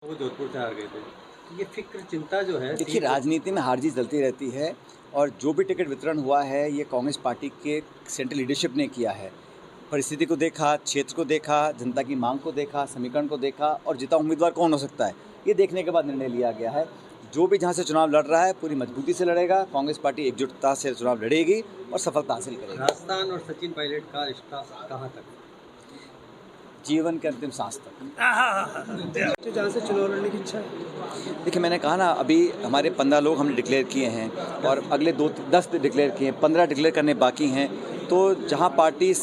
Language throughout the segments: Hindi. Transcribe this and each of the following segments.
वो जोधपुर से हार गए थे। ये फ़िक्र चिंता जो है देखिए, राजनीति में हार जीत चलती रहती है और जो भी टिकट वितरण हुआ है ये कांग्रेस पार्टी के सेंट्रल लीडरशिप ने किया है। परिस्थिति को देखा, क्षेत्र को देखा, जनता की मांग को देखा, समीकरण को देखा और जीता उम्मीदवार कौन हो सकता है, ये देखने के बाद निर्णय लिया गया है। जो भी जहाँ से चुनाव लड़ रहा है पूरी मजबूती से लड़ेगा। कांग्रेस पार्टी एकजुटता से चुनाव लड़ेगी और सफलता हासिल करेगी। राजस्थान और सचिन पायलट का रिश्ता कहाँ तक? जीवन के अंतिम सांस तक। जहाँ से चुनाव लड़ने की इच्छा है। देखिए, मैंने कहा ना, अभी हमारे 15 लोग हमने डिक्लेयर किए हैं और अगले 10 डिक्लेयर किए हैं, 15 डिक्लेयर करने बाकी हैं। तो जहां पार्टी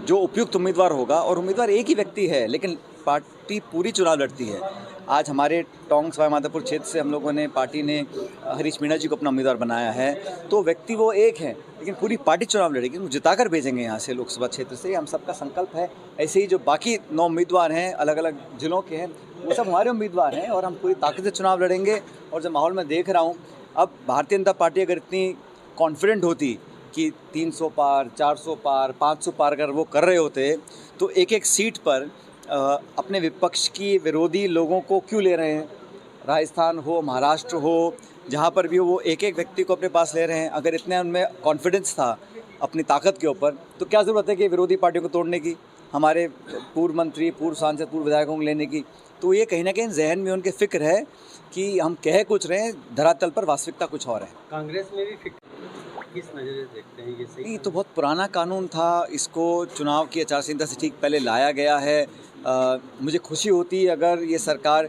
जो उपयुक्त उम्मीदवार होगा, और उम्मीदवार एक ही व्यक्ति है लेकिन पार्टी पूरी चुनाव लड़ती है। आज हमारे टोंक सवाई माधोपुर क्षेत्र से हम लोगों ने, पार्टी ने हरीश मीणा जी को अपना उम्मीदवार बनाया है। तो व्यक्ति वो एक है लेकिन पूरी पार्टी चुनाव लड़ेगी, वो जिताकर भेजेंगे यहाँ से लोकसभा क्षेत्र से। हम सबका संकल्प है। ऐसे ही जो बाकी 9 उम्मीदवार हैं अलग अलग जिलों के हैं, वो सब हमारे उम्मीदवार हैं और हम पूरी ताकत से चुनाव लड़ेंगे। और जब माहौल में देख रहा हूँ, अब भारतीय जनता पार्टी अगर इतनी कॉन्फिडेंट होती कि 300 पार, 400 पार, 500 पार अगर वो कर रहे होते तो एक एक सीट पर अपने विपक्ष की विरोधी लोगों को क्यों ले रहे हैं। राजस्थान हो, महाराष्ट्र हो, जहाँ पर भी हो, वो एक एक व्यक्ति को अपने पास ले रहे हैं। अगर इतने उनमें कॉन्फिडेंस था अपनी ताकत के ऊपर, तो क्या ज़रूरत है कि विरोधी पार्टियों को तोड़ने की, हमारे पूर्व मंत्री, पूर्व सांसद, पूर्व विधायकों को लेने की। तो ये कहीं ना कहीं जहन में उनके फ़िक्र है कि हम कह कुछ रहे हैं, धरातल पर वास्तविकता कुछ और है। कांग्रेस में भी फ़िक्र किस नज़रिए से देखते हैं ये सही? ये तो बहुत पुराना कानून था, इसको चुनाव की आचार संहिता से ठीक पहले लाया गया है। मुझे खुशी होती अगर ये सरकार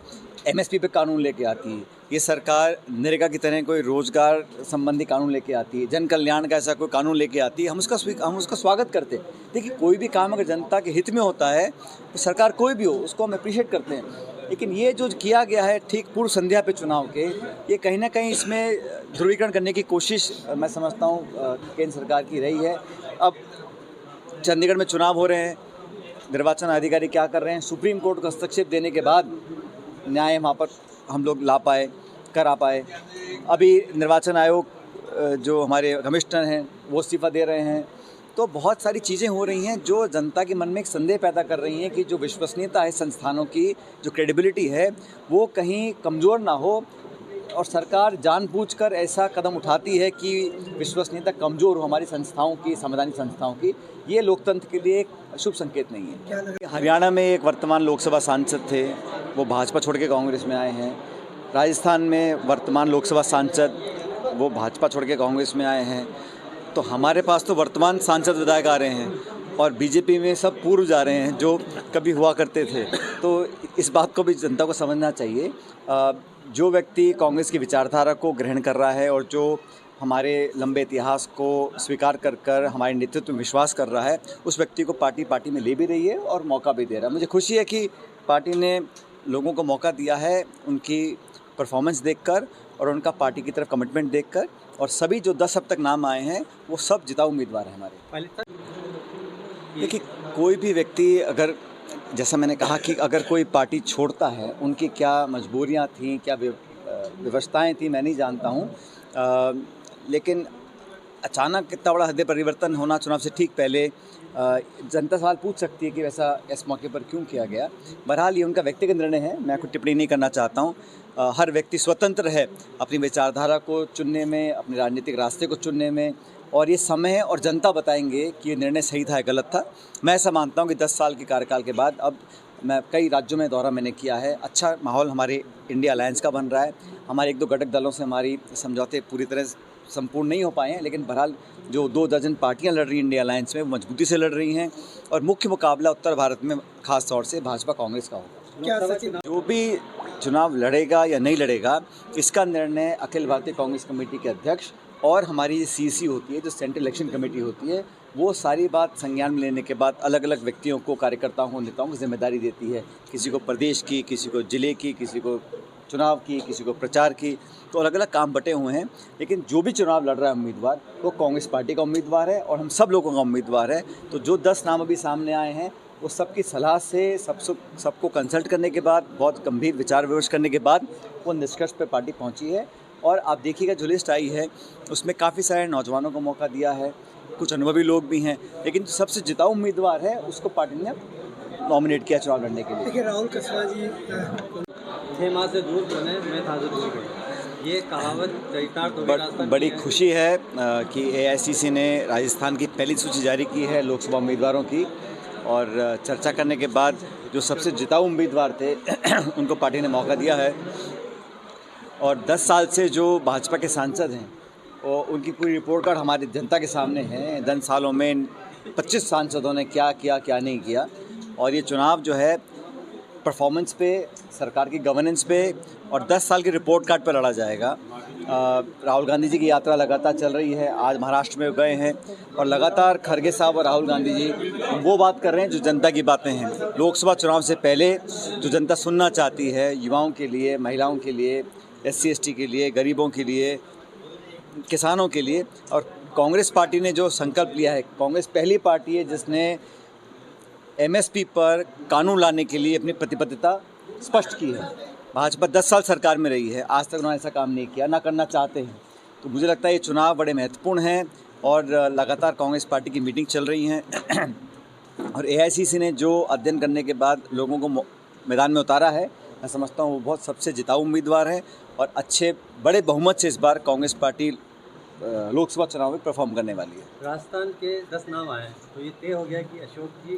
एमएसपी पे कानून लेके आती है, ये सरकार नरेगा की तरह कोई रोजगार संबंधी कानून लेके आती है, जन कल्याण का ऐसा कोई कानून लेके आती है, हम उसका स्वागत करते हैं। देखिए, कोई भी काम अगर जनता के हित में होता है तो सरकार कोई भी हो उसको हम अप्रिशिएट करते हैं। लेकिन ये जो किया गया है ठीक पूर्व संध्या पे चुनाव के, ये कहीं ना कहीं इसमें ध्रुवीकरण करने की कोशिश मैं समझता हूँ केंद्र सरकार की रही है। अब चंडीगढ़ में चुनाव हो रहे हैं, निर्वाचन अधिकारी क्या कर रहे हैं, सुप्रीम कोर्ट को हस्तक्षेप देने के बाद न्याय वहाँ पर हम लोग करा पाए। अभी निर्वाचन आयोग जो हमारे कमिश्नर हैं वो इस्तीफा दे रहे हैं। तो बहुत सारी चीज़ें हो रही हैं जो जनता के मन में एक संदेह पैदा कर रही हैं कि जो विश्वसनीयता है संस्थानों की, जो क्रेडिबिलिटी है, वो कहीं कमज़ोर ना हो। और सरकार जानबूझकर ऐसा कदम उठाती है कि विश्वसनीयता कमज़ोर हो हमारी संस्थाओं की, संवैधानिक संस्थाओं की। ये लोकतंत्र के लिए एक शुभ संकेत नहीं है। हरियाणा में एक वर्तमान लोकसभा सांसद थे, वो भाजपा छोड़ के कांग्रेस में आए हैं। राजस्थान में वर्तमान लोकसभा सांसद वो भाजपा छोड़ के कांग्रेस में आए हैं। तो हमारे पास तो वर्तमान सांसद विधायक आ रहे हैं और बीजेपी में सब पूर्व जा रहे हैं जो कभी हुआ करते थे। तो इस बात को भी जनता को समझना चाहिए। जो व्यक्ति कांग्रेस की विचारधारा को ग्रहण कर रहा है और जो हमारे लंबे इतिहास को स्वीकार कर हमारे नेतृत्व में विश्वास कर रहा है, उस व्यक्ति को पार्टी में ले भी रही है और मौका भी दे रहा है। मुझे खुशी है कि पार्टी ने लोगों को मौका दिया है उनकी परफॉर्मेंस देखकर और उनका पार्टी की तरफ कमिटमेंट देखकर। और सभी जो 10 अब तक नाम आए हैं वो सब जिताऊ उम्मीदवार हैं हमारे। देखिए, कोई भी व्यक्ति अगर, जैसा मैंने कहा कि अगर कोई पार्टी छोड़ता है, उनकी क्या मजबूरियां थीं, क्या व्यवस्थाएं थीं, मैं नहीं जानता हूं। लेकिन अचानक इतना बड़ा हृदय परिवर्तन होना चुनाव से ठीक पहले, जनता सवाल पूछ सकती है कि वैसा इस मौके पर क्यों किया गया। बहरहाल ये उनका व्यक्तिगत निर्णय है, मैं कुछ टिप्पणी नहीं करना चाहता हूँ। हर व्यक्ति स्वतंत्र है अपनी विचारधारा को चुनने में, अपने राजनीतिक रास्ते को चुनने में, और ये समय और जनता बताएंगे कि ये निर्णय सही था या गलत था। मैं ऐसा मानता हूँ कि 10 साल के कार्यकाल के बाद अब मैं कई राज्यों में दौरा मैंने किया है, अच्छा माहौल हमारे इंडिया अलायंस का बन रहा है। हमारे 1-2 घटक दलों से हमारी समझौते पूरी तरह संपूर्ण नहीं हो पाए हैं, लेकिन बहरहाल जो 2 दर्जन पार्टियां लड़ रही हैं इंडिया अलायंस में, वो मजबूती से लड़ रही हैं। और मुख्य मुकाबला उत्तर भारत में खास तौर से भाजपा कांग्रेस का होगा। जो भी चुनाव लड़ेगा या नहीं लड़ेगा, इसका निर्णय अखिल भारतीय कांग्रेस कमेटी के अध्यक्ष और हमारी सीसी होती है, जो सेंट्रल इलेक्शन कमेटी होती है, वो सारी बात संज्ञान में लेने के बाद अलग अलग व्यक्तियों को, कार्यकर्ताओं को, नेताओं को जिम्मेदारी देती है। किसी को प्रदेश की, किसी को जिले की, किसी को चुनाव की, किसी को प्रचार की। तो अलग अलग काम बटे हुए हैं, लेकिन जो भी चुनाव लड़ रहा है उम्मीदवार, वो कांग्रेस पार्टी का उम्मीदवार है और हम सब लोगों का उम्मीदवार है। तो जो 10 नाम अभी सामने आए हैं, वो सबकी सलाह से, सबको कंसल्ट करने के बाद, बहुत गंभीर विचार विमर्श करने के बाद वो निष्कर्ष पर पार्टी पहुंची है। और आप देखिएगा जो लिस्ट आई है उसमें काफ़ी सारे नौजवानों को मौका दिया है, कुछ अनुभवी लोग भी हैं, लेकिन जो सबसे जिताऊ उम्मीदवार है उसको पार्टी ने नॉमिनेट किया चुनाव लड़ने के लिए। देखिए राहुल कसवा जी 6 माह से दूर बने, मैं था जरूर गए, ये कहावत चरितार्थ हो गई राजस्थान बड़ी की। खुशी है कि AICC ने राजस्थान की पहली सूची जारी की है लोकसभा उम्मीदवारों की, और चर्चा करने के बाद जो सबसे जिताऊ उम्मीदवार थे उनको पार्टी ने मौका दिया है। और 10 साल से जो भाजपा के सांसद हैं और उनकी पूरी रिपोर्ट कार्ड हमारी जनता के सामने है। 10 सालों में 25 सांसदों ने क्या किया क्या नहीं किया, और ये चुनाव जो है परफॉर्मेंस पे, सरकार की गवर्नेंस पे और 10 साल की रिपोर्ट कार्ड पे लड़ा जाएगा। राहुल गांधी जी की यात्रा लगातार चल रही है, आज महाराष्ट्र में गए हैं और लगातार खड़गे साहब और राहुल गांधी जी वो बात कर रहे हैं जो जनता की बातें हैं। लोकसभा चुनाव से पहले जो जनता सुनना चाहती है, युवाओं के लिए, महिलाओं के लिए, SC ST के लिए, गरीबों के लिए, किसानों के लिए। और कांग्रेस पार्टी ने जो संकल्प लिया है, कांग्रेस पहली पार्टी है जिसने MSP पर कानून लाने के लिए अपनी प्रतिबद्धता स्पष्ट की है। भाजपा 10 साल सरकार में रही है, आज तक उन्होंने ऐसा काम नहीं किया, ना करना चाहते हैं। तो मुझे लगता है ये चुनाव बड़े महत्वपूर्ण हैं और लगातार कांग्रेस पार्टी की मीटिंग चल रही हैं और AICC ने जो अध्ययन करने के बाद लोगों को मैदान में उतारा है, मैं समझता हूँ वो बहुत सबसे जिताऊ उम्मीदवार हैं और अच्छे बड़े बहुमत से इस बार कांग्रेस पार्टी लोकसभा चुनाव में परफॉर्म करने वाली है। राजस्थान के 10 नाम आए, तो ये तय हो गया कि अशोक जी